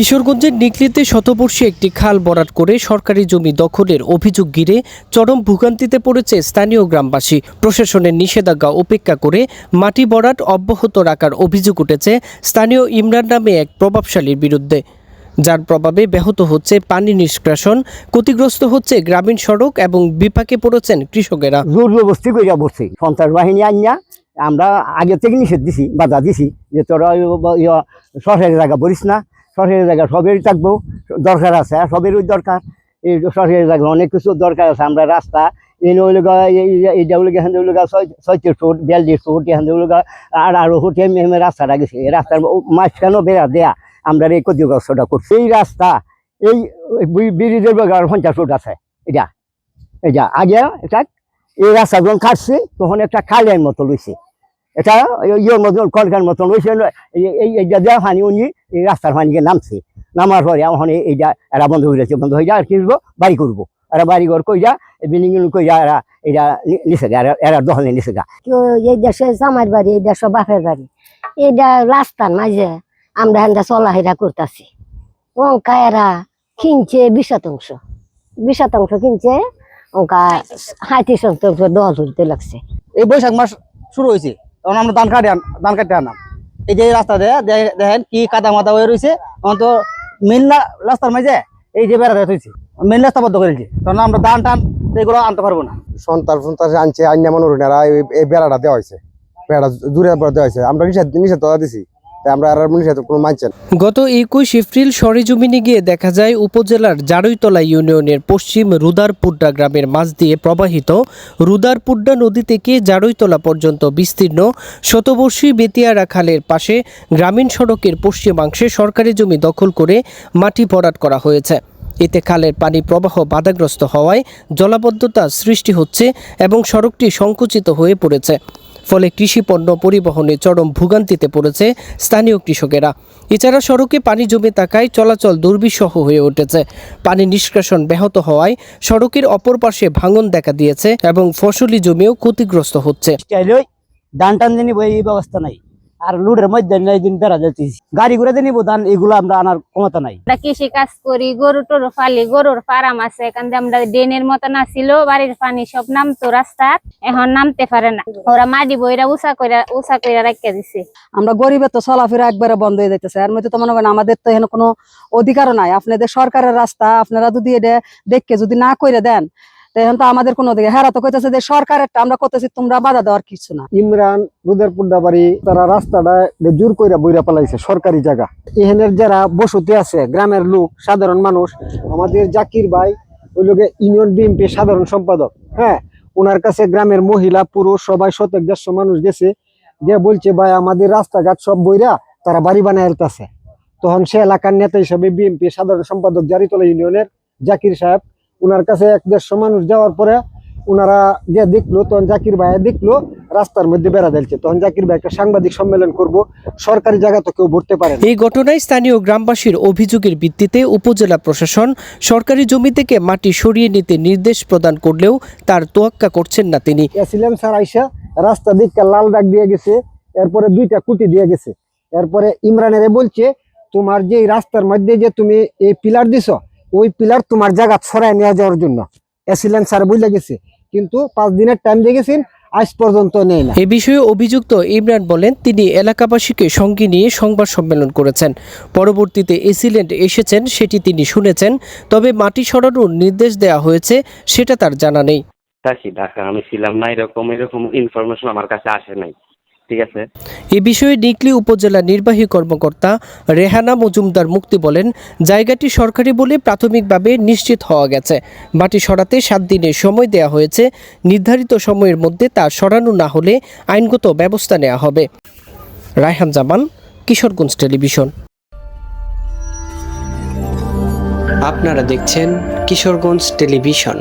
কিশোরগঞ্জের নিকলিতে শতবর্ষী একটি খাল ভরাট করে সরকারি জমি দখলের অভিযোগ ঘিরে চরম ভোগান্তিতে পড়েছে স্থানীয় গ্রামবাসী। প্রশাসনের নিষেধাজ্ঞা উপেক্ষা করে মাটি ভরাট অব্যাহত রাখার অভিযোগ উঠেছে স্থানীয় ইমরান নামে এক প্রভাবশালীর বিরুদ্ধে, যার প্রভাবে ব্যাহত হচ্ছে পানি নিষ্কাশন, ক্ষতিগ্রস্ত হচ্ছে গ্রামীণ সড়ক এবং বিপাকে পড়েছেন কৃষকেরা। জোরজবস্তি করে বসছি সন্ত্রাস বাহিনী আনিয়া আমরা আগে থেকে নিষেধ দিছি, বাধা দিছি যে তোরা সরকারি জায়গা বলিস না, সরকারি জায়গা সবেরই থাকবো, দরকার আছে, সবেরই দরকার। এই সরকারি জায়গা অনেক কিছু দরকার আছে। আমরা রাস্তা এইটা হলো 36 ফুট 42 ফুট আর আরো ফুট রাস্তাটা গেছে। এই রাস্তার মাঝখানেও বেড়া দেয়া আমরা এই ক্ষতিগ্রস্তটা করছি। এই রাস্তা এই ব্রিজের 50 ফুট আছে। এটা আগে এটা এই রাস্তা যখন কাটছে তখন একটা খালের মতো লইছে, এটা ইয়ের মতন কলকার মতন লইছে। এইটা দেওয়া পানি উনি এই রাস্তার পানিকে নামছে, নামার পরে এখন এইটা এরা বন্ধ হয়ে যাচ্ছে। বন্ধ হয়ে যা আর কি করবো, বাড়ি করবো। এরা বাড়ি ঘর কইরা বিল্ডিং কইরা এরা এটা নিচে গা, এরা দখলে নিচে গা। এই দেশে জামাইর বাড়ি, এই দেশে বাপের বাড়ি, এইটা রাস্তার মাঝে আমরা এখানটা চলাফেরা করতেছি। অঙ্কা এরা কিনছে 20% কিনছে, অঙ্কা 35% দল ধরতে লাগছে। এই বৈশাখ মাস শুরু হয়েছে তখন আমরা ধান কাটতে আনাম। এই যে রাস্তা দেখেন কি কাদা মাদা হয়ে রয়েছে। তো মেন রাস্তার মাঝে এই যে বেড়া রয়েছে, মেন রাস্তা বদ্ধ করেছে, তখন আমরা ধান টান এগুলো আনতে পারবো না। সন্তান আনছে আইন মানুষ এই বেড়াটা দেওয়া হয়েছে, বেড়া দূরে দেওয়া হয়েছে। আমরা নিষেধ দিছি, আমরা আর কোনো মানছেন। গত 21 এপ্রিল সরেজমিনে গিয়ে দেখা যায় উপজেলার জারৈতলা ইউনিয়নের পশ্চিম রুদারপুড্ডা গ্রামের মাঝ দিয়ে প্রবাহিত রুদারপুড্ডা নদী থেকে জারৈতলা পর্যন্ত বিস্তীর্ণ শতবর্ষী বেতিয়ারা খালের পাশে গ্রামীণ সড়কের পশ্চিমাংশে সরকারি জমি দখল করে মাটি ভরাট করা হয়েছে। এতে খালের পানি প্রবাহ বাধাগ্রস্ত হওয়ায় জলাবদ্ধতা সৃষ্টি হচ্ছে এবং সড়কটি সংকুচিত হয়ে পড়েছে। ফলে কৃষি পণ্য পরিবহনে চরম ভোগান্তিতে পড়েছে স্থানীয় কৃষকেরা। এছাড়া সড়কে পানি জমে থাকায় চলাচল দুর্বিষহ হয়ে উঠেছে। পানি নিষ্কাশন ব্যাহত হওয়ায় সড়কের অপর পাশে ভাঙন দেখা দিয়েছে এবং ফসলি জমিও ক্ষতিগ্রস্ত হচ্ছে। ধান টান দিয়ে নিব এই ব্যবস্থা নাই, আর লুডের মধ্যে বেড়া যাচ্ছি, গাড়ি ঘুরে দিয়ে নিব ধান, এগুলো আমরা আনার ক্ষমতা নাই। আমরা কৃষি কাজ করি, গরু টরু ফালি, গরুর ফার্ম আছে। এখান থেকে আমরা ড্রেনের মতন আসছিল, বাড়ির পানি সব নামতো রাস্তার, এখন নামতে পারে না। ওরা মাটি বইরা উঁচা কইরা রাখিয়া দিছে। আমরা গরিবের তো চলাফেরা একবারে বন্ধ হয়ে যাইতেছে। এর মধ্যে তো মনে করেন আমাদের তো এখানে কোনো অধিকারও নাই। আপনাদের সরকারের রাস্তা আপনারা যদি এটা দেখে যদি না করে দেন, এখন তো আমাদের কোনো দিকে হেরা তো কইতেছে যে সরকারেরটা আমরা করতেছি, তোমরা বাধা দেওয়ার কিছু না। ইমরান রুদারপুড্ডা বাড়ি তারা রাস্তাটা জোর কইরা বইরা পালাইছে সরকারি জায়গা। এখানের যারা বসতি আছে গ্রামের লোক, সাধারণ মানুষ, আমাদের জাকির ভাই ওই লোকে ইউনিয়ন বিএনপি সাধারণ সম্পাদক, হ্যাঁ, ওনার কাছে গ্রামের মহিলা পুরুষ সবাই 100-150 মানুষ গেছে, যে বলছে ভাই আমাদের রাস্তাঘাট সব বইরা তারা বাড়ি বানায় এলতাছে। তখন সে এলাকার নেতা হিসাবে বিএনপি সাধারণ সম্পাদক জারিতলা ইউনিয়নের জাকির সাহেব, ওনার কাছে 100-150 মানুষ যাওয়ার পরে ওনারা যে দেখলো, তখন জাকির ভাই দেখলো রাস্তার মধ্যে বেড়া দিচ্ছে। তখন জাকির ভাই একটা সাংবাদিক সম্মেলন করব, সরকারি জায়গা তো কেউ ভরতে পারে না। এই ঘটনায় স্থানীয় গ্রামবাসীর অভিযোগের ভিত্তিতে উপজেলা প্রশাসন সরকারি জমি থেকে মাটি সরিয়ে নিতে নির্দেশ প্রদান করলেও তার তোয়াক্কা করছেন না তিনি। এসিলেম স্যার আইসা রাস্তা দিকটা লাল দাগ দিয়ে গেছে, এরপরে 2টা কুটি দিয়ে গেছে। এরপরে ইমরানের বলছে তোমার যে রাস্তার মধ্যে যে তুমি এই পিলার দিছো, ওই পিলার তোমার জায়গা ছড়ায় নিয়ে যাওয়ার জন্য এসিলেন স্যার বুঝলে গেছে, কিন্তু 5 দিনের টাইম দিয়ে গেছেন, আজ পর্যন্ত নেই না। এ বিষয়ে অভিযুক্ত ইমরান বলেন তিনি এলাকাবাসীকে সঙ্গে নিয়ে সংবাদ সম্মেলন করেছেন। পরবর্তীতে এসিলেন্ট এসেছেন সেটি তিনি শুনেছেন, তবে মাটি সরানোর নির্দেশ দেওয়া হয়েছে সেটা তার জানা নেই। ঢাকা আমি ছিলাম না, এরকম ইনফরমেশন আমার কাছে আসে নাই। ঠিক আছে। এ বিষয়ে নিকলি উপজেলা নির্বাহী কর্মকর্তা রেহানা মজুমদার মুক্তি বলেন, জায়গাটি সরকারি বলে প্রাথমিকভাবে নিশ্চিত হওয়া গেছে। মাটি সরাতে 7 দিনের সময় দেওয়া হয়েছে। নির্ধারিত সময়ের মধ্যে তা সরানো না হলে আইনগত ব্যবস্থা নেওয়া হবে। রায়হান জামান, কিশোরগঞ্জ টেলিভিশন। আপনারা দেখছেন কিশোরগঞ্জ টেলিভিশন।